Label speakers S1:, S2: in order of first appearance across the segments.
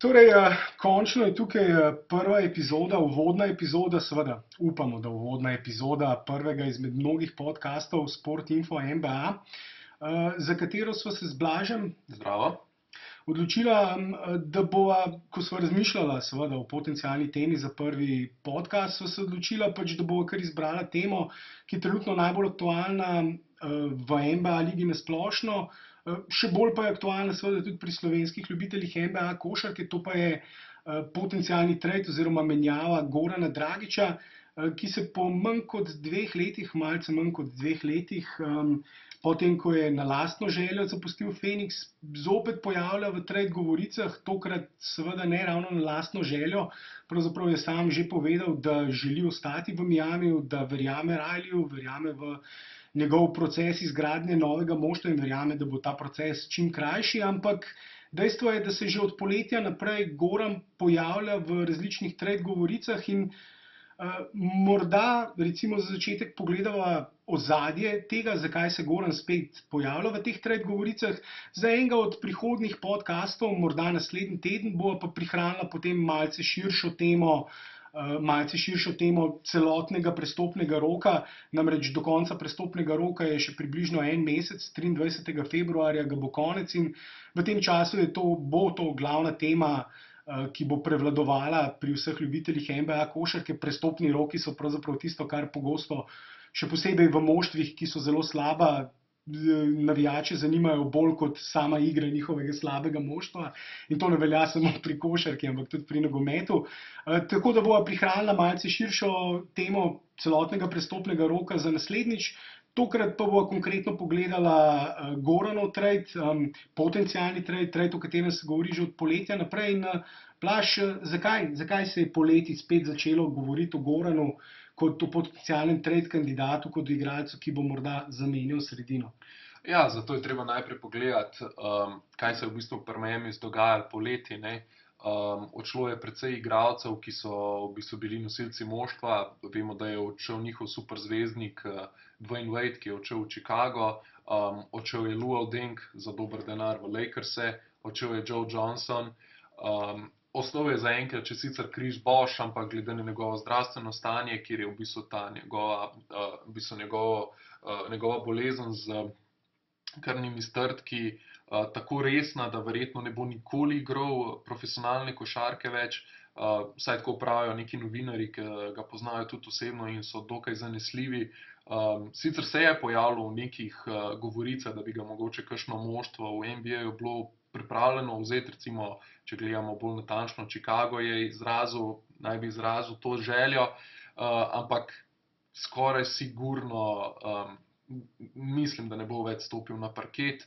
S1: Torej, končno je tukaj prva epizoda, uvodna epizoda, seveda upamo, da uvodna epizoda prvega izmed mnogih podkastov Sport Info MBA, za katero sva se z Blažem
S2: Zdravo.
S1: odločila, da bova, ko sva razmišljala seveda o potencialni temi za prvi podcast, sva se odločila pač, da bova kar izbrala temo, ki je trenutno najbolj aktualna v MBA ligi na splošno. Še bolj pa je aktualna seveda tudi pri slovenskih ljubiteljih MBA košarke, to pa je potencialni trade oziroma menjava Gorana Dragića, ki se po manj kot 2 letih, malce manj kot 2 letih, potem ko je na lastno željo zapustil Phoenix, zopet pojavlja v trade govoricah, tokrat seveda ne ravno na lastno željo. Pravzaprav je sam že povedal, da želi ostati v Miamiju, da verjame Rileyju, verjame v njegov proces izgradnje novega moštva in verjame, da bo ta proces čim krajši, ampak dejstvo je, da se že od poletja naprej Goran pojavlja v različnih trade govoricah in morda recimo za začetek pogledava ozadje tega, zakaj se Goran spet pojavlja v teh trade govoricah. Za enega od prihodnjih podcastov, morda naslednji teden, bo pa prihranila potem malce širšo temo celotnega prestopnega roka, namreč do konca prestopnega roka je še približno en mesec, 23. februarja ga bo konec in v tem času bo to glavna tema, ki bo prevladovala pri vseh ljubiteljih NBA košarke. Prestopni roki so pravzaprav tisto, kar pogosto, še posebej v moštvih, ki so zelo slaba, navijače zanimajo bolj kot sama igra njihovega slabega moštva, in to ne velja samo pri košarki, ampak tudi pri nogometu. Tako da bova prihranila malce širšo temo celotnega prestopnega roka za naslednjič. Tokrat pa bova konkretno pogledala Goranov trade, potencialni trade, o katerem se govori že od poletja naprej. In Blaž, zakaj se je poleti spet začelo govoriti o Goranu kot o potencialnem trade kandidatu, kot o igralcu, ki bo morda zamenjal sredino?
S2: Ja, zato je treba najprej pogledati, kaj se je v bistvu pri Miamiju dogajalo poleti, ne. Odšlo je precej igralcev, ki so v bistvu bili nosilci moštva. Vemo, da je odšel njihov super zvezdnik Dwayne Wade, ki je odšel v Chicago, odšel je Luol Deng za dober denar v Lakerse, odšel je Joe Johnson. Ostal je zaenkrat še sicer Chris Bosh, ampak glede na njegovo zdravstveno stanje, kjer je v bistvu ta njegova bolezen z krvnimi strdki tako resna, da verjetno ne bo nikoli igral profesionalne košarke več. Vsaj tako pravijo neki novinarji, ki ga poznajo tudi osebno in so dokaj zanesljivi. Sicer se je pojavilo v nekih govoricah, da bi ga mogoče kakšno moštvo v NBA-ju bilo pripravljeno vzeti, recimo, če gledamo bolj natančno, Chicago naj bi izrazil to željo, ampak skoraj sigurno mislim, da ne bo več stopil na parket,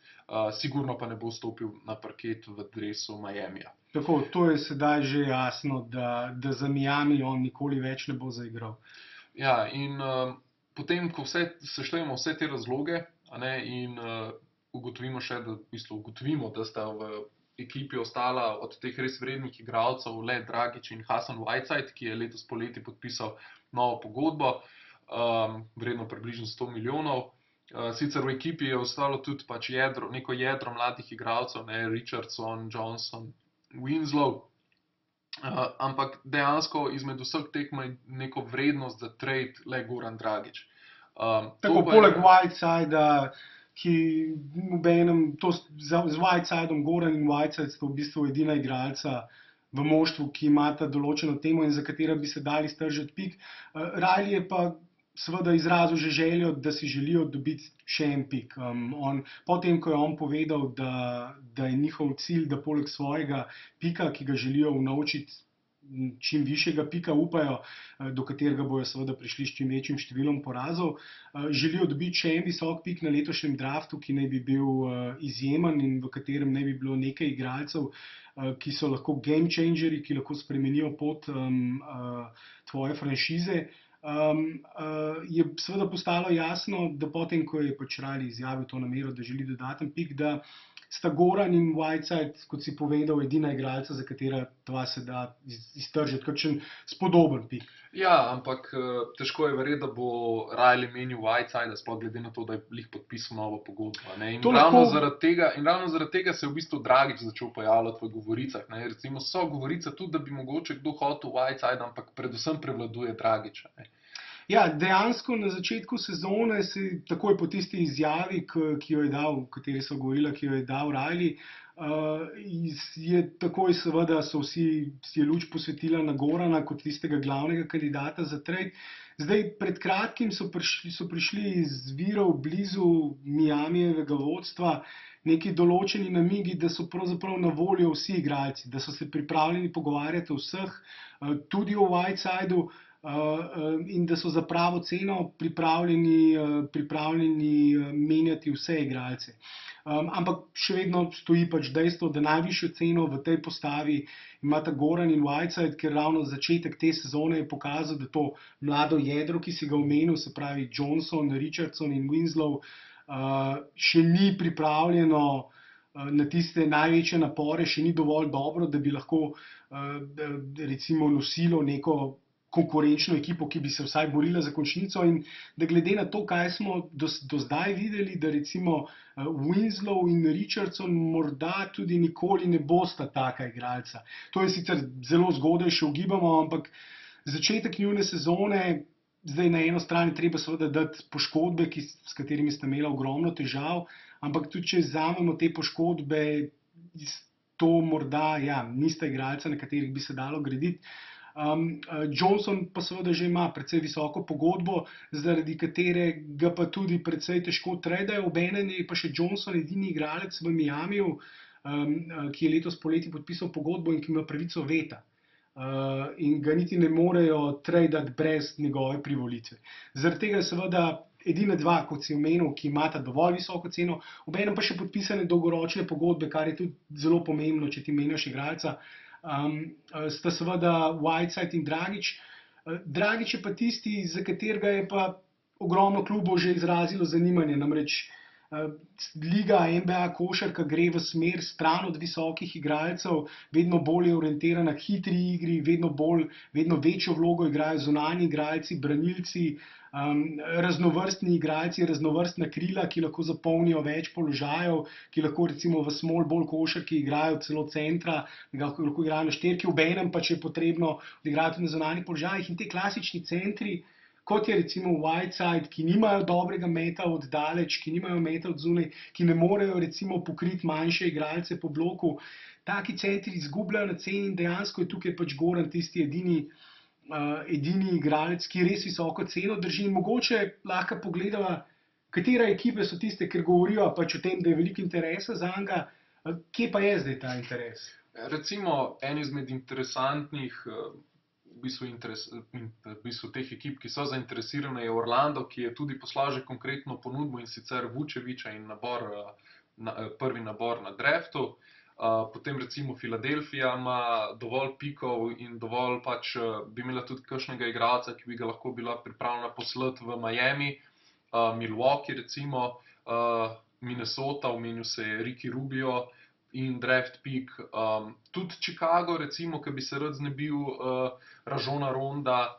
S2: sigurno pa ne bo stopil na parket v dresu Miamija.
S1: Tako, to je sedaj že jasno, da za Miami on nikoli več ne bo zaigral.
S2: Ja, in potem, ko seštejemo vse te razloge, in ugotovimo, da sta v ekipi ostala od teh res vrednih igralcev le Dragić in Hassan Whiteside, ki je letos poleti podpisal novo pogodbo, vredno približno 100 milijonov. Sicer v ekipi je ostalo tudi pač neko jedro mladih igralcev, Richardson, Johnson, Winslow, ampak dejansko izmed vseh teh ima neko vrednost za trade le Goran Dragić.
S1: Tako, poleg Whitesida, ki z Whitesideom, Goran in Whiteside sta v bistvu edina igralca v moštvu, ki imata določeno temo in za katera bi se dali stržiti pik. Riley je pa seveda izrazil že željo, da si želijo dobiti še en pik. Potem, ko je on povedal, da je njihov cilj, da poleg svojega pika, ki ga želijo unovčiti, čim višjega pika upajo, do katerega bojo seveda prišli s čim večjim številom porazov, želijo dobiti še en visok pik na letošnjem draftu, ki naj bi bil izjemen in v katerem naj bi bilo nekaj igralcev, ki so lahko game changerji, ki lahko spremenijo pot tvoje franšize. Je seveda postalo jasno, da potem, ko je pač Riley izjavil to namero, da želi dodaten pik, da sta Goran in Whiteside, kot si povedal, edina igralca, za katera dva se da iztržiti, kakšen spodoben pik.
S2: Ja, ampak težko je verjeti, da bo Riley menil Whiteside, sploh glede na to, da je lih podpisal novo pogodbo. Ne? In ravno zaradi tega se je v bistvu Dragić začel pojavljati v govoricah. Ne? Recimo so govorice tudi, da bi mogoče kdo hotel Whiteside, ampak predvsem prevladuje Dragić.
S1: Ja, dejansko na začetku sezone se takoj po tisti izjavi, ki jo je dal, v kateri so govorila, ki jo je dal Riley, je takoj seveda si je luč posvetila na Gorana kot tistega glavnega kandidata za trade. Zdaj, pred kratkim so prišli iz virov blizu Miamijevega vodstva neki določeni namigi, da so pravzaprav na voljo vsi igralci, da so se pripravljeni pogovarjati o vseh, tudi o Whitesideu, in da so za pravo ceno pripravljeni menjati vse igralce. Ampak še vedno stoji pač dejstvo, da najvišjo ceno v tej postavi imata Goran in Whiteside, ker ravno začetek te sezone je pokazal, da to mlado jedro, ki si ga omenil, se pravi Johnson, Richardson in Winslow, še ni pripravljeno na tiste največje napore, še ni dovolj dobro, da bi lahko recimo nosilo neko konkurenčno ekipo, ki bi se vsaj borila za končnico, in da glede na to, kaj smo do zdaj videli, da recimo Winslow in Richardson morda tudi nikoli ne bosta taka igralca. To je sicer zelo zgodaj, še ugibamo, ampak začetek njune sezone, zdaj na eno strani treba seveda dati poškodbe, s katerimi sta imela ogromno težav, ampak tudi če vzamemo te poškodbe, to morda nista igralca, na katerih bi se dalo graditi. Johnson pa seveda že ima precej visoko pogodbo, zaradi katere ga pa tudi precej težko tradejo. Obenem je pa še Johnson edini igralec v Miamiju, ki je letos poleti podpisal pogodbo in ki ima pravico veta. In ga niti ne morejo tradati brez njegove privolitve. Zaradi tega je seveda edina dva, kot si omenil, ki imata dovolj visoko ceno, obenem pa še podpisane dolgoročne pogodbe, kar je tudi zelo pomembno, če ti menjaš igralca. Sta seveda Whiteside in Dragić. Dragić je pa tisti, za katerega je pa ogromno klubov že izrazilo zanimanje. Namreč liga NBA košarka gre v smer stran od visokih igralcev, vedno bolj je orientirana k hitri igri, vedno večjo vlogo igrajo zunanji igralci, branilci, raznovrstni igralci, raznovrstna krila, ki lahko zapolnijo več položajev, ki lahko recimo v small ball košarki igrajo celo centra, lahko igrajo na štirki, obenem pa če je potrebno odigrati na zunanjih položajih. In te klasični centri, kot je recimo Whiteside, ki nimajo dobrega meta od daleč, ki nimajo meta od zunaj, ki ne morejo recimo pokriti manjše igralce po bloku, taki centri izgubljajo na ceni in dejansko je tukaj pač Goran tisti edini igralec, ki res visoko ceno drži. In mogoče lahko pogledava, katere ekipe so tiste, ker govorijo pač o tem, da je veliko interesa za njega. Kje pa je zdaj ta interes?
S2: Recimo, en izmed interesantnih v bistvu teh ekip, ki so zainteresirane, je Orlando, ki je tudi poslal že konkretno ponudbo, in sicer Vučevića in prvi nabor na draftu. Potem recimo Filadelfija ima dovolj pikov in dovolj pač bi imela tudi kakšnega igralca, ki bi ga lahko bila pripravljena poslati v Miami. Milwaukee recimo, Minnesota, omenil se je Ricky Rubio in draft pick. Tudi Chicago recimo, ki bi se rad znebil Rajona Ronda,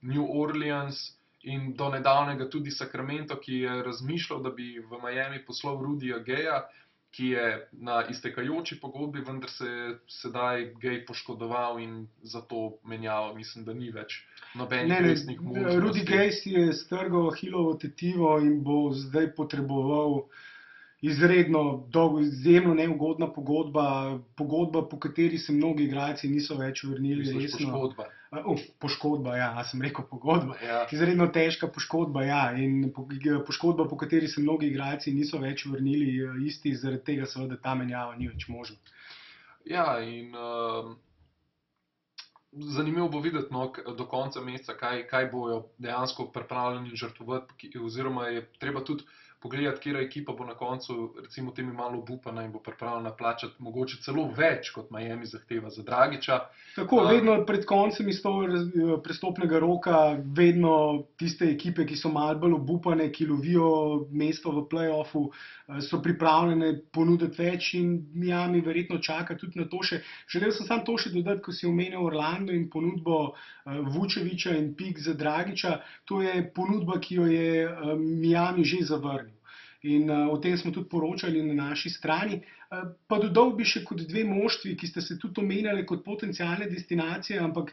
S2: New Orleans in do nedavnega tudi Sacramento, ki je razmišljal, da bi v Miami poslal Rudyja Gaya, ki je na iztekajoči pogodbi, vendar se je sedaj Gay poškodoval in zato menjava, mislim, da ni več nobenih resnih možnosti.
S1: Rudy Gay si je strgal Ahilovo tetivo in bo zdaj potreboval izredno izjemno neugodna pogodba, po kateri se mnogi igralci niso več vrnili resno.
S2: Poškodba.
S1: Poškodba, sem rekel pogodba.
S2: Ja.
S1: Izredno težka poškodba, in poškodba, po kateri se mnogi igralci niso več vrnili isti, zaradi tega seveda ta menjava ni več možna.
S2: Ja, in zanimivo bo videti do konca meseca, kaj bojo dejansko pripravljeni žrtvovati, oziroma je treba tudi pogledati, katera ekipa bo na koncu recimo temi malo obupana in bo pripravljena plačati mogoče celo več, kot Miami zahteva za Dragića.
S1: Tako, vedno pred koncem iz toho prestopnega roka, vedno tiste ekipe, ki so malo bolj obupane, ki lovijo mesto v play-offu, so pripravljene ponuditi več in Miami verjetno čaka tudi na to še. Želel sem samo to še dodati, ko si omenil Orlando in ponudbo Vučevića in pik za Dragića. To je ponudba, ki jo je Miami že zavrnil. In o tem smo tudi poročali na naši strani. Pa dodal bi še kot dve moštvi, ki ste se tudi omenjali kot potencialne destinacije, ampak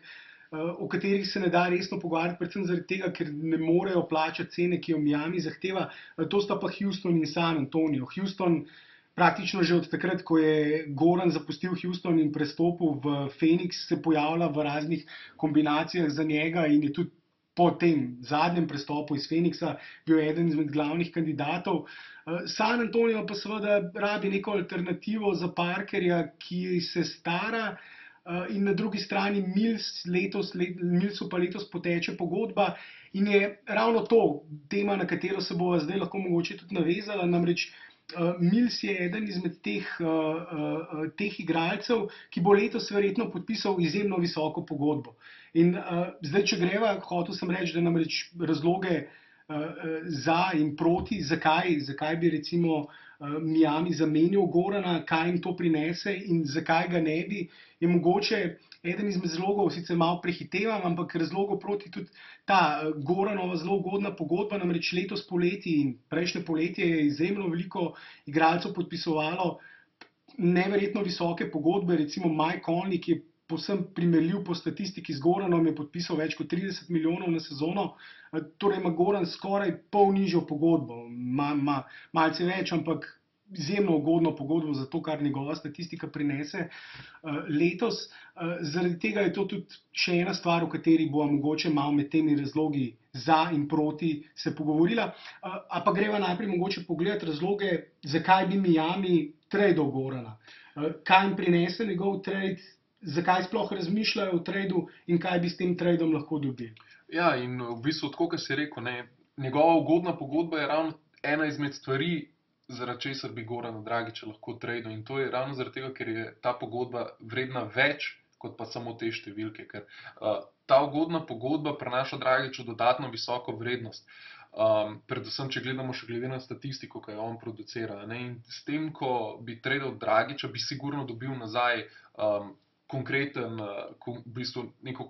S1: o katerih se ne da resno pogovarjati, predvsem zaradi tega, ker ne morejo plačati cene, ki jo Miami zahteva. To sta pa Houston in San Antonio. Houston praktično že od takrat, ko je Goran zapustil Houston in prestopil v Phoenix, se pojavlja v raznih kombinacijah za njega in je tudi po tem zadnjem prestopu iz Phoenixa bil eden izmed glavnih kandidatov. San Antonio pa seveda rabi neko alternativo za Parkerja, ki se stara, in na drugi strani Millsu pa letos poteče pogodba in je ravno to tema, na katero se bo zdaj lahko mogoče tudi navezala, namreč Mills je eden izmed teh igralcev, ki bo letos verjetno podpisal izjemno visoko pogodbo. In zdaj, če greva, hotel sem reči, da namreč razloge za in proti, zakaj bi recimo Miami zamenjal Gorana, kaj jim to prinese in zakaj ga ne bi, je mogoče eden izmed razlogov, sicer malo prehitevam, ampak razlogov proti tudi ta Goranova zelo ugodna pogodba, namreč letos poleti in prejšnje poletje je izjemno veliko igralcev podpisovalo neverjetno visoke pogodbe, recimo Mike Conley, ki je povsem primerljiv po statistiki z Goranom, je podpisal več kot 30 milijonov na sezono, torej ima Goran skoraj pol nižjo pogodbo, malce več, ampak izjemno ugodno pogodbo za to, kar njegova statistika prinese letos. Zaradi tega je to tudi še ena stvar, o kateri bo mogoče malo med temi razlogi za in proti se pogovorila. A pa greva najprej mogoče pogledati razloge, zakaj bi Miami tradal Gorana. Kaj jim prinese njegov trade, zakaj sploh razmišljajo o tradu in kaj bi s tem tradom lahko dobili.
S2: Ja, in v bistvu, tako kot si rekel, njegova ugodna pogodba je ravno ena izmed stvari, zaradi česar bi Gorana Dragića lahko tradal. In to je ravno zaradi tega, ker je ta pogodba vredna več, kot pa samo te številke. Ker ta ugodna pogodba prinaša Dragiću dodatno visoko vrednost. Predvsem, če gledamo še glede na statistiko, ki jo on producira. In s tem, ko bi tradal Dragića, bi sigurno dobil nazaj neko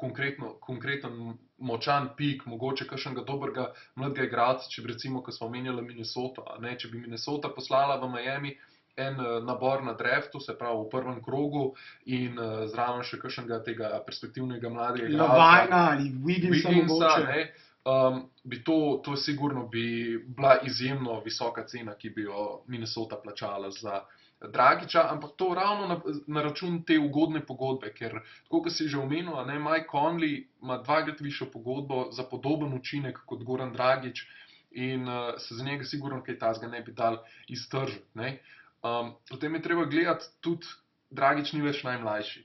S2: konkreten močan pik, mogoče kakšnega dobrega mladega igralca, če bi recimo, ko smo omenjali Minnesoto, če bi Minnesota poslala v Miami en nabor na draftu, se pravi v prvem krogu in zraven še kakšnega tega perspektivnega mladega igralca.
S1: Lavajna ali Wigginsa mogoče.
S2: Bi to sigurno bi bila izjemno visoka cena, ki bi jo Minnesota plačala za Dragića, ampak to ravno na račun te ugodne pogodbe, ker, tako kot si že omenil, Mike Conley ima dvakrat višjo pogodbo za podoben učinek kot Goran Dragić in se za njega sigurno kaj takega ne bi dal iztržiti. Potem je treba gledati tudi, Dragić ni več najmlajši.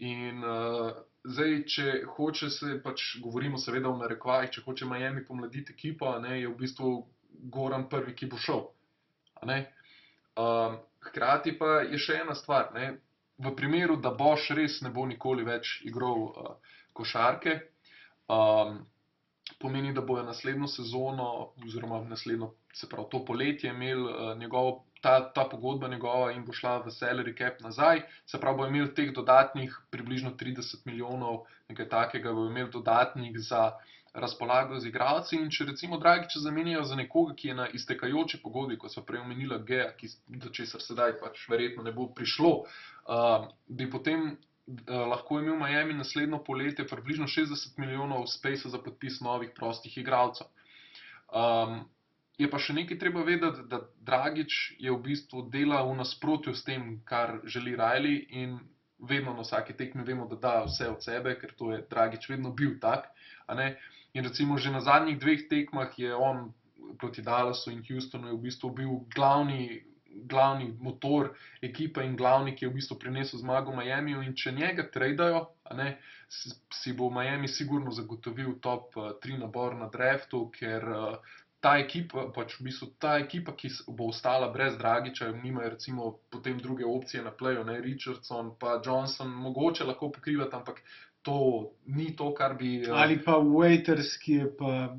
S2: In zdaj, če hoče se, govorimo seveda v narekovajih, če hoče Miami pomladiti ekipo, je v bistvu Goran prvi, ki bo šel. Hkrati pa je še ena stvar, v primeru, da Boš res ne bo nikoli več igral košarke, pomeni, da bojo naslednjo sezono oziroma naslednjo, se pravi to poletje, imeli ta pogodba njegova in bo šla v salary cap nazaj, se pravi bo imel teh dodatnih približno 30 milijonov, nekaj takega bo imel dodatnih za razpolago z igralci in če recimo Dragića zamenjajo za nekoga, ki je na iztekajoči pogodbi, kot so prej omenila Geja, do česar sedaj verjetno ne bo prišlo, bi potem lahko imel Miami naslednjo poletje približno 60 milijonov spacea za podpis novih prostih igralcev. Je pa še nekaj treba vedeti, da Dragić je v bistvu dela v nasprotju s tem, kar želi Riley in vedno na vsaki tekmi vemo, da da vse od sebe, ker to je Dragić vedno bil tak. In recimo že na zadnjih 2 tekmah je on proti Dallasu in Houstonu je v bistvu bil glavni motor ekipe in glavni, ki je v bistvu prinesel zmago Miamiju in če njega tradajo, si bo Miami sigurno zagotovil top 3 nabor na draftu, ker ta ekipa, pač v bistvu ta ekipa, ki bo ostala brez Dragića, nimajo recimo potem druge opcije na playu, ne, Richardson pa Johnson, mogoče lahko pokrivati, ampak to ni to, kar bi...
S1: Ali pa Waiters, ki je pa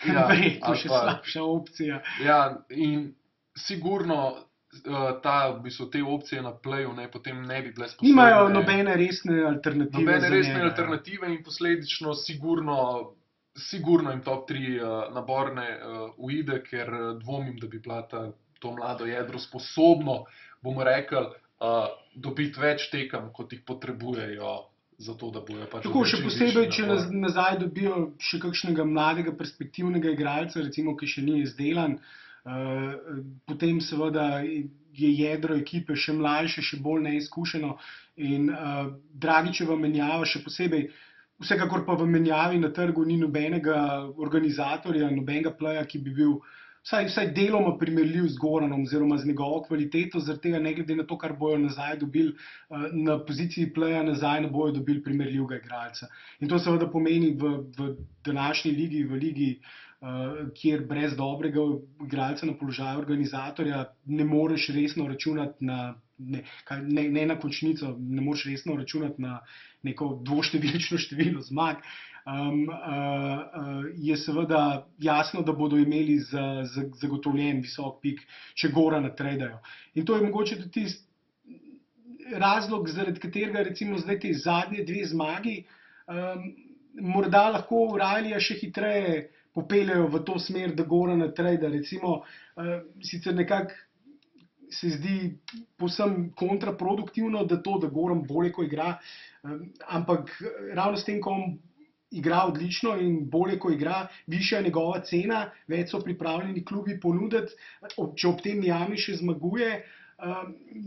S1: verjetno še slabša opcija.
S2: Ja, in sigurno v bistvu te opcije na playu potem ne bi bile sposobne.
S1: Nimajo nobene resne alternative.
S2: Nobene resne alternative in posledično sigurno jim top 3 naborne uide, ker dvomim, da bi bila to mlado jedro sposobno, bomo rekli, dobiti več tekem, kot jih potrebujejo, zato da bojo pač...
S1: Tako, še posebej, če nazaj dobijo še kakšnega mladega perspektivnega igralca, recimo, ki še ni izdelan, potem seveda je jedro ekipe še mlajše, še bolj neizkušeno in Dragićeva menjava še posebej, vsekakor pa v menjavi na trgu ni nobenega organizatorja, nobenega playa, ki bi bil vsaj deloma primerljiv z Goranom oziroma z njegovo kvaliteto, zaradi tega ne glede na to, kar bojo nazaj dobili na poziciji playa, nazaj ne bojo dobili primerljivega igralca. In to seveda pomeni v današnji ligi, v ligi, kjer brez dobrega igralca na položaju organizatorja ne moreš resno računati ne na končnico, ne moreš resno računati na neko dvoštevilčno število zmag, je seveda jasno, da bodo imeli zagotovljen visok pik, če Gorana tradajo. In to je mogoče tudi tisti razlog, zaradi katerega recimo zdaj te zadnje 2 zmagi morda lahko O'Reillyja še hitreje popeljejo v to smer, da Gorana trada. Recimo, sicer nekako se zdi povsem kontraproduktivno, da Goran bolje, ko igra, ampak ravno s tem, ko on igra odlično in bolje, ko igra, višja njegova cena, več so pripravljeni klubi ponuditi, če ob tem Miami še zmaguje,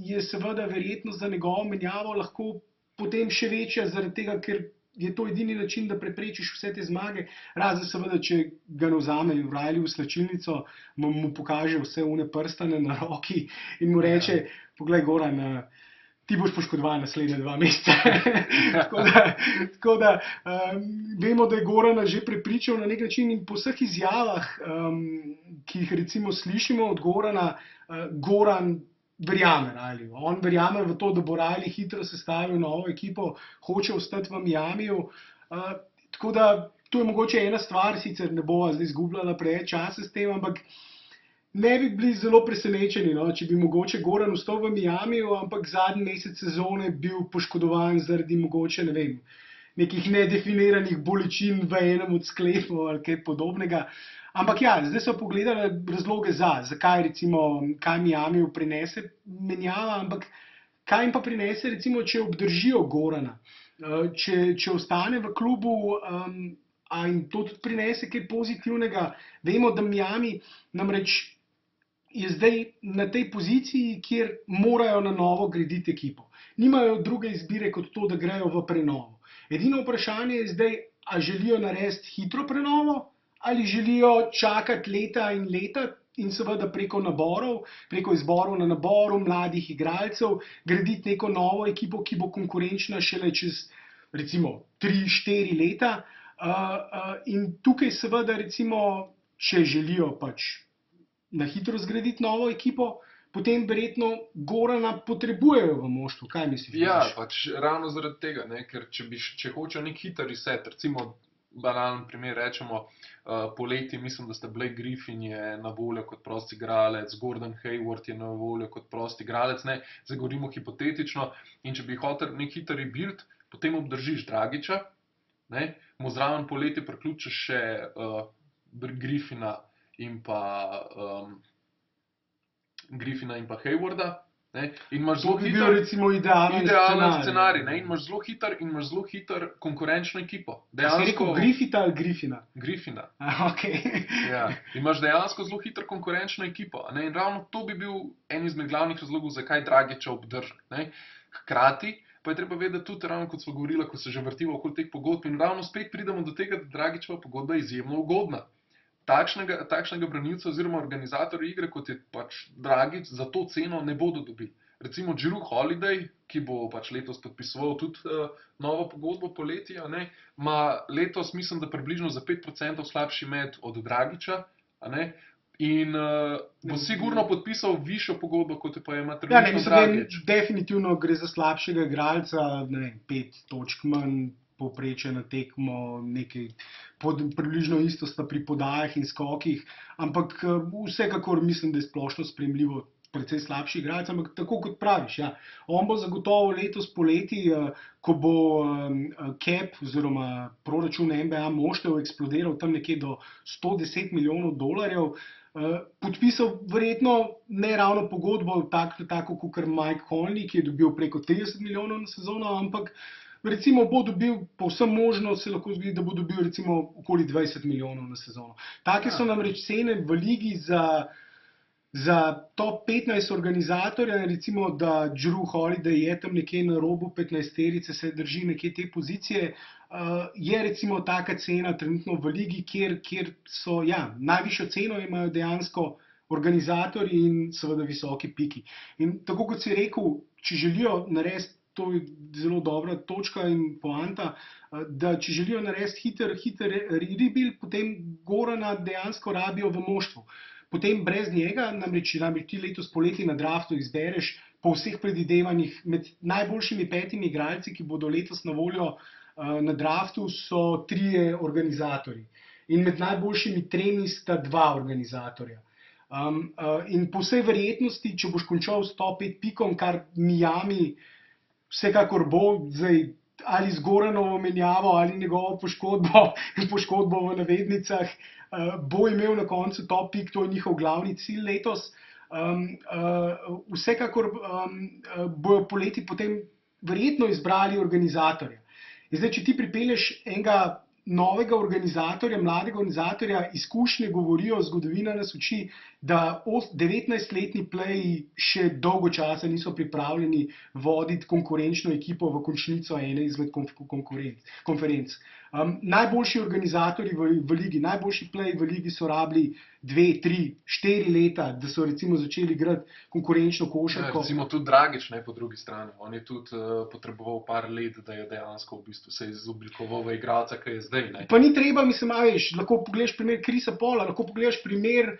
S1: je seveda verjetnost za njegovo menjavo lahko potem še večja, zaradi tega, ker je to edini način, da preprečiš vse te zmage, razen seveda, če ga ne vzame O'Reilly v slačilnico, mu pokaže vse one prstane na roki in mu reče, poglej Goran, ti boš poškodovan naslednje 2 meseca. Tako da vemo, da je Gorana že prepričal na nek način in po vseh izjavah, ki jih recimo slišimo od Gorana, Goran verjame O'Reillyju. On verjame v to, da bo O'Reilly hitro sestavil novo ekipo, hoče ostati v Miamiju. Tako da to je mogoče ena stvar, sicer ne bova zdaj izgubljala preveč časa s tem, ampak ne bi bili zelo presenečeni, če bi mogoče Goran ostal v Miamiju, ampak zadnji mesec sezone bil poškodovan zaradi mogoče, ne vem, nekih nedefiniranih bolečin v enem od sklepov ali kaj podobnega. Ampak ja, zdaj so pogledali razloge zakaj recimo, kaj Miamiju prinese menjava, ampak kaj jim pa prinese recimo, če obdržijo Gorana, če ostane v klubu, a jim to tudi prinese kaj pozitivnega. Vemo, da Miami namreč je zdaj na tej poziciji, kjer morajo na novo graditi ekipo. Nimajo druge izbire kot to, da grejo v prenovo. Edino vprašanje je zdaj, a želijo narediti hitro prenovo, ali želijo čakati leta in leta in seveda preko izborov na naboru mladih igralcev, graditi neko novo ekipo, ki bo konkurenčna šele čez recimo 3-4 leta. In tukaj seveda recimo, če želijo pač na hitro zgraditi novo ekipo, potem verjetno Gorana potrebujejo v moštvu. Kaj misliš?
S2: Ja, pač ravno zaradi tega, ker če hočejo nek hiter reset, recimo banalen primer rečemo, poleti mislim, da sta Blake Griffin je na voljo kot prost igralec, Gordon Hayward je na voljo kot prost igralec, zdaj govorimo hipotetično, in če bi hotel nek hiter rebuild, potem obdržiš Dragića, mu zraven poleti priključiš še Griffina in pa Haywarda.
S1: To bi bil recimo idealen
S2: scenarij. In imaš zelo hiter konkurenčno ekipo.
S1: Si rekel Griffita ali Griffina?
S2: Griffina.
S1: Okay.
S2: Ja. Imaš dejansko zelo hiter konkurenčno ekipo. In ravno to bi bil en izmed glavnih razlogov, zakaj Dragića obdržati. Hkrati pa je treba vedeti tudi, ravno kot smo govorili, ko se že vrtivo okoli teh pogodb, in ravno spet pridemo do tega, da Dragićeva pogodba je izjemno ugodna. Takšnega branilca oziroma organizatorja igre, kot je pač Dragić, za to ceno ne bodo dobili. Recimo Jrue Holiday, ki bo pač letos podpisoval tudi novo pogodbo poleti, ima letos, mislim, da približno za 5% slabši met od Dragića, a ne. In bo sigurno podpisal višjo pogodbo, kot pa ima
S1: Ja, ne,
S2: trenutno
S1: mislim, da
S2: Dragić.
S1: definitivno gre za slabšega igralca, ne vem, 5 točk manj povprečje na tekmo, nekaj približno isto sta pri podajah in skokih, ampak vsekakor mislim, da je splošno sprejemljivo precej slabši igralec, ampak tako kot praviš, ja, on bo zagotovo letos poleti, ko bo cap oziroma proračun NBA moštev eksplodiral tam nekje do $110 milijonov, podpisal verjetno ne ravno pogodbo tako kot Mike Conley, ki je dobil preko 30 milijonov na sezono, ampak recimo bo dobil, povsem možno se lahko zgodi, da bo dobil recimo okoli 20 milijonov na sezono. Take so namreč cene v ligi za top 15 organizatorja, recimo da Jrue Holiday je tam nekje na robu 15-terice, se drži nekje te pozicije, je recimo taka cena trenutno v ligi, kjer so, ja, najvišjo ceno imajo dejansko organizatorji in seveda visoki piki. In tako kot si rekel, če želijo narediti, to je zelo dobra točka in poanta, da če želijo narediti hiter rebuild, potem Gorana dejansko rabijo v moštvu. Potem brez njega, namreč ti letos poleti na draftu izbereš po vseh predvidevanjih med najboljšimi 5 igralci, ki bodo letos na voljo na draftu, so 3 organizatorji. In med najboljšimi 3 sta 2 organizatorja. In po vsej verjetnosti, če boš končal s top 5 pikom, kar Miami vsekakor bo, zdaj ali z Goranovo menjavo ali njegovo poškodbo v navednicah, bo imel na koncu top pik, to je njihov glavni cilj letos. Vsekakor bojo poleti potem verjetno izbrali organizatorja. In zdaj, če ti pripelješ enega novega organizatorja, mladega organizatorja, izkušnje govorijo, zgodovina nas uči, da 19-letni pleji še dolgo časa niso pripravljeni voditi konkurenčno ekipo v končnico ene izmed konferenc. Najboljši organizatorji v ligi, najboljši pleji v ligi so rabili 2, 3, 4 leta, da so recimo začeli igrati konkurenčno košarko.
S2: Ja, recimo tudi Dragić, ne, po drugi strani. On je tudi potreboval par let, da je dejansko v bistvu se izoblikoval v igralca, ki je zdaj. Ne.
S1: Pa ni treba, mislim, veš, lahko pogledaš primer Chrisa Paula, lahko pogledaš primer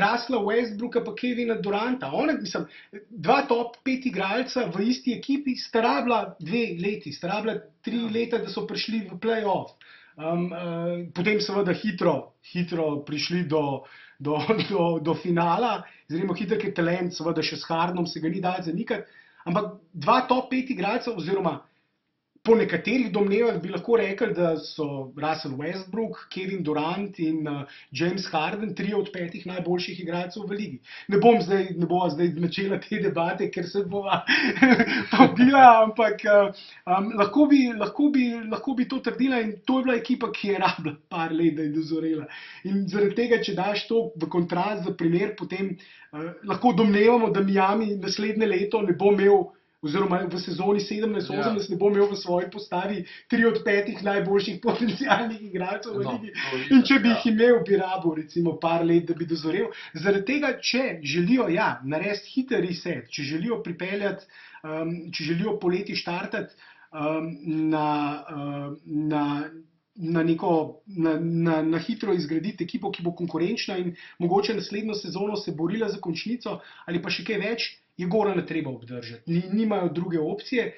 S1: Russella Westbrooka pa Kevina Duranta. Mislim, 2 top 5 igralca v isti ekipi sta rabila 2 leti, sta rabila 3 leta, da so prišli v play-off. Potem seveda hitro prišli do finala, zelo hiter je talent, seveda še s Hardnom se ga ni dalo zanikati, ampak 2 top 5 igralcev, oziroma po nekaterih domnevah bi lahko rekli, da so Russell Westbrook, Kevin Durant in James Harden 3 od 5 najboljših igralcev v ligi. Ne bova zdaj načela te debate, ker se bova pobila, ampak lahko bi to trdila in to je bila ekipa, ki je rabila par let, da je dozorela. In zaradi tega, če daš to v kontrast za primer, potem lahko domnevamo, da Miami naslednje leto ne bo imel, oziroma v sezoni 17-18 ne bo imel v svoji postavi 3 od 5 najboljših potencialnih igralcev v ligi. In če bi jih imel, bi rabil recimo par let, da bi dozorel. Zaradi tega, če želijo narediti hiter reset, če želijo pripeljati, če želijo poleti štartati na hitro izgraditi ekipo, ki bo konkurenčna in mogoče naslednjo sezono se borila za končnico ali pa še kaj več, je Gorana treba obdržati. Nimajo druge opcije.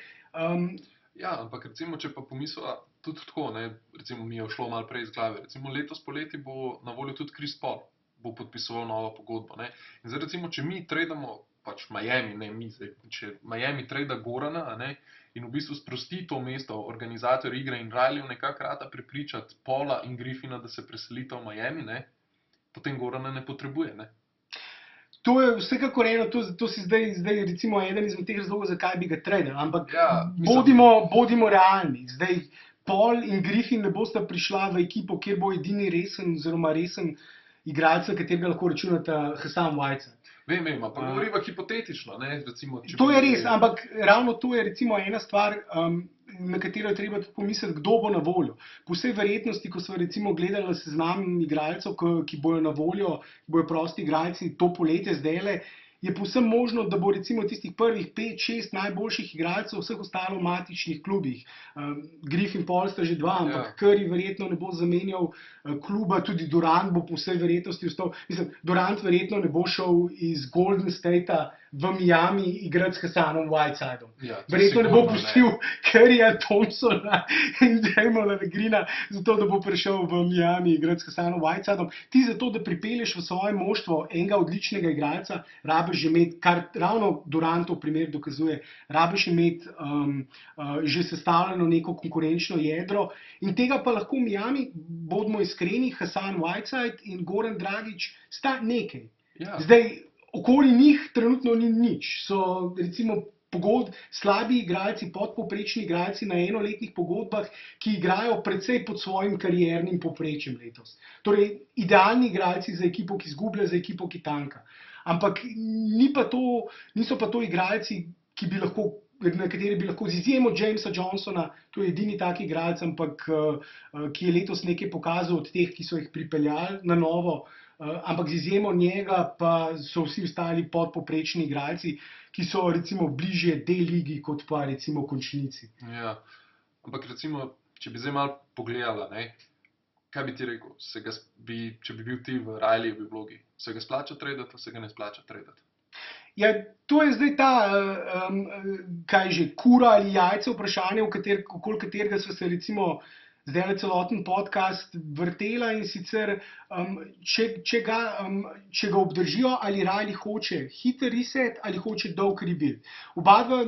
S2: Ja, ampak recimo, če pa pomisliva tudi tako, ne, recimo mi je šlo malo prej iz glave, recimo letos poleti bo na voljo tudi Chris Paul, bo podpisoval novo pogodbo. Ne. In zdaj recimo, če mi tradamo pač Miami, ne mi zdaj, če Miami trada Gorana, ne, in v bistvu sprosti to mesto organizator igre in Riley nekako rata prepričati Paula in Griffina, da se preselita v Miami, ne, potem Gorana ne potrebuje, ne.
S1: To je vsekakor eno, to si zdaj recimo eden izmed teh razlogov, zakaj bi ga tradali, ampak
S2: Ja,
S1: bodimo realni. Zdaj Paul in Griffin ne bosta prišla v ekipo, kjer bo edini resen igralec, na katerega lahko računata Hassan Whiteside.
S2: Vem, pa govoriva hipotetično, ne, recimo.
S1: To je res, ampak ravno to je recimo ena stvar, na katero je treba tudi pomisliti, kdo bo na voljo. Po vsej verjetnosti, ko smo recimo gledali seznam igralcev, ki bojo na voljo, bojo prosti igralci to poletje zdajle, je povsem možno, da bo recimo tistih prvih 5-6 najboljših igralcev vseh ostalo v matičnih klubih. Griffin Paul sta že dva, ampak Curry verjetno ne bo zamenjal kluba, tudi Durant bo po vsej verjetnosti ostal. Mislim, Durant verjetno ne bo šel iz Golden Statea v Miami igrati s Hassanom Whitesidom. Verjetno ne bo pustil Curryja, Thompsona in Draymona Greena, zato da bo prišel v Miami igrati s Hassanom Whitesidom. Ti zato, da pripelješ v svoje moštvo enega odličnega igralca, rabiš že imeti, kar ravno Durantov primer dokazuje, rabiš imeti že sestavljeno neko konkurenčno jedro in tega pa lahko v Miami, bodimo iskreni, Hassan Whiteside in Goran Dragić sta nekaj. Zdaj, okoli njih trenutno ni nič. So recimo slabi igralci, podpovprečni igralci na enoletnih pogodbah, ki igrajo precej pod svojim kariernim povprečjem letos. Torej, idealni igralci za ekipo, ki izgublja, za ekipo, ki tanka. Ampak niso pa to igralci, na katere bi lahko z izjemo Jamesa Johnsona, to je edini tak igralec, ampak ki je letos nekaj pokazal od teh, ki so jih pripeljali na novo, ampak z izjemo njega pa so vsi ostali podpovprečni igralci, ki so recimo bližje D-ligi kot pa recimo končnici.
S2: Ja, ampak recimo, če bi zdaj malo pogledala, kaj bi ti rekel, če bi bil ti v Rileyjevi vlogi, se ga splača tradati ali se ga ne splača tradati?
S1: Ja, to je zdaj ta, kura ali jajce vprašanje, okoli katerega so se recimo zdaj celoten podcast vrtela in sicer, če ga obdržijo, ali Riley hoče hiter reset ali hoče dolg rebuild. Oba dva,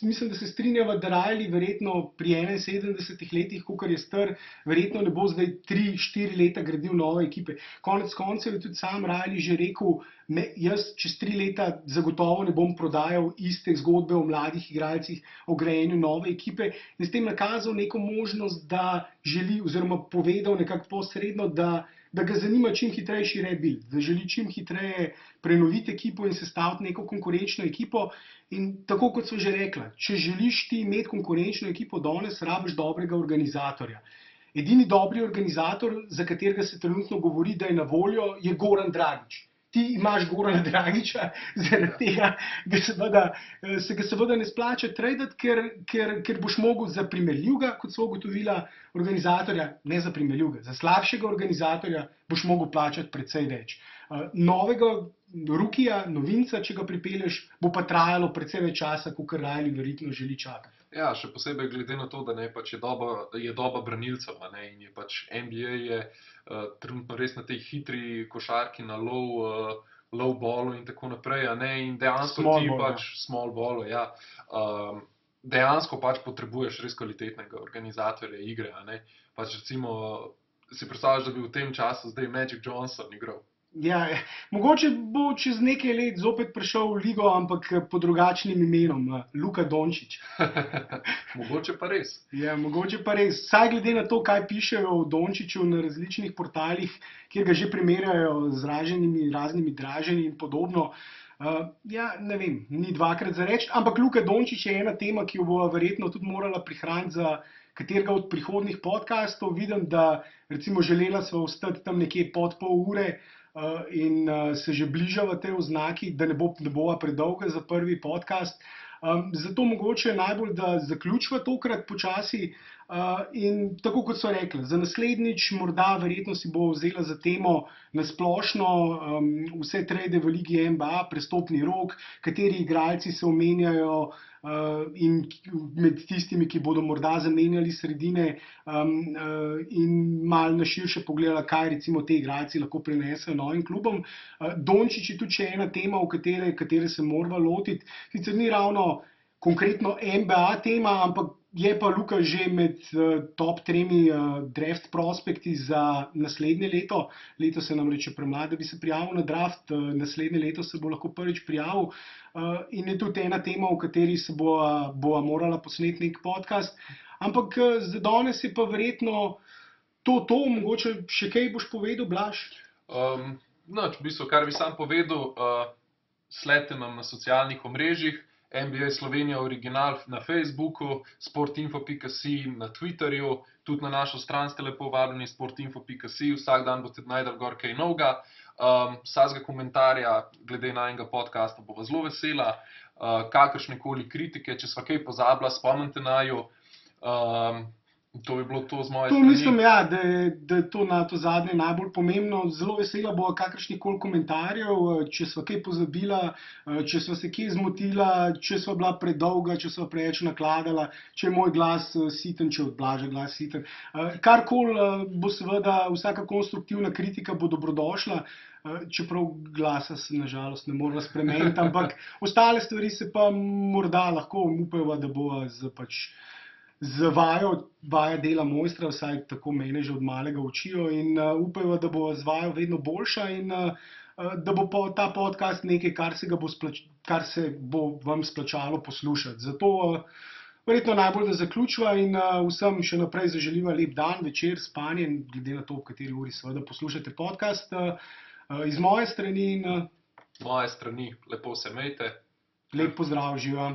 S1: mislim, da se strinjava, da Riley verjetno pri 71 letih, kolikor je star, verjetno ne bo zdaj 3-4 leta gradil nove ekipe. Konec koncev je tudi sam Riley že rekel, jaz čez 3 leta zagotovo ne bom prodajal iste zgodbe o mladih igralcih, o grajenju nove ekipe in s tem nakazal neko možnost, da želi, oziroma povedal nekako posredno, da ga zanima čim hitrejši rebuild, da želi čim hitreje prenoviti ekipo in sestaviti neko konkurenčno ekipo. In tako kot sva že rekla, če želiš ti imeti konkurenčno ekipo danes, rabiš dobrega organizatorja. Edini dobri organizator, za katerega se trenutno govori, da je na voljo, je Goran Dragić. Ti imaš Gorana Dragića, zaradi tega se ga seveda ne splača tradati, ker boš mogel za primerljivega, kot so ugotovila, organizatorja, ne za primerljivega, za slabšega organizatorja boš mogel plačati precej več. Novega rukija, novinca, če ga pripelješ, bo pa trajalo precej več časa, kakor Riley verjetno želi čakati.
S2: Ja, še posebej glede na to, da je doba branilcev, in je pač NBA je trenutno res na tej hitri košarki, na low ballu in tako naprej, in dejansko small ballu, ja. Dejansko pač potrebuješ res kvalitetnega organizatorja igre, Pač recimo, si predstavljaš, da bi v tem času zdaj Magic Johnson igral.
S1: Ja, mogoče bo čez nekaj let zopet prišel v ligo, ampak pod drugačnim imenom, Luka Dončić.
S2: Mogoče pa res.
S1: Ja, mogoče pa res. Saj glede na to, kaj pišejo o Dončiću na različnih portalih, kjer ga že primerjajo z raznimi draženji in podobno. Ja, ne vem, ni dvakrat za reči, ampak Luka Dončić je ena tema, ki jo bo verjetno tudi morala prihraniti za katerega od prihodnjih podcastov. Vidim, da recimo želela sva ostati tam nekje pod pol ure, in se že bližava tej oznaki, da ne bova predolga za prvi podcast. Zato mogoče najbolj, da zaključiva tokrat počasi in tako kot so rekli, za naslednjič morda verjetno si bo vzela za temo na splošno vse trade v ligi NBA, prestopni rok, kateri igralci se omenjajo in med tistimi, ki bodo morda zamenjali sredine in malo na širše pogledala, kaj recimo te igralci lahko prinesejo novim klubom. Dončić je tudi še ena tema, katere se morava lotiti. Sicer ni ravno konkretno NBA tema, ampak je pa Luka že med top 3 draft prospekti za naslednje leto. Leto se nam reče premlad, da bi se prijavil na draft, naslednje leto se bo lahko prvič prijavil in je tudi ena tema, o kateri se bova morala posneti nek podcast. Ampak za danes je pa verjetno to, mogoče še kaj boš povedal, Blaž?
S2: V bistvu, kar bi sam povedal, sledite nam na socialnih omrežjih, NBA Slovenija original na Facebooku, sportinfo.si na Twitterju, tudi na našo stran ste lepo vabljeni, sportinfo.si, vsak dan boste najdel gor kaj novega. Vsakega komentarja glede najnega podcasta bova zelo vesela, kakršnekoli kritike, če sva kaj pozabila, spomnite naju. To bi bilo to z moje
S1: To
S2: strani.
S1: mislim, ja, da je to na to zadnje najbolj pomembno. Zelo vesela bo kakršnih koli komentarjev, če sva kaj pozabila, če sva se kje zmotila, če sva bila predolga, če sva preveč nakladala, če je moj glas siten, če je od Blaža glas siten. Karkoli bo seveda, vsaka konstruktivna kritika bo dobrodošla, čeprav glasa se nažalost ne moreva spremeniti, ampak ostale stvari se pa morda lahko upajva, da bo z vaja dela mojstra, vsaj tako mene že od malega učijo in upajo, da bo z vajo vedno boljša in da bo ta podcast nekaj, kar se bo vam splačalo poslušati. Zato verjetno najbolj, da zaključiva in vsem še naprej zaželiva lep dan, večer, spanje, glede na to, v kateri uri seveda poslušate podcast. Iz moje strani in
S2: Z moje strani lepo se imejte.
S1: lep pozdrav, živa.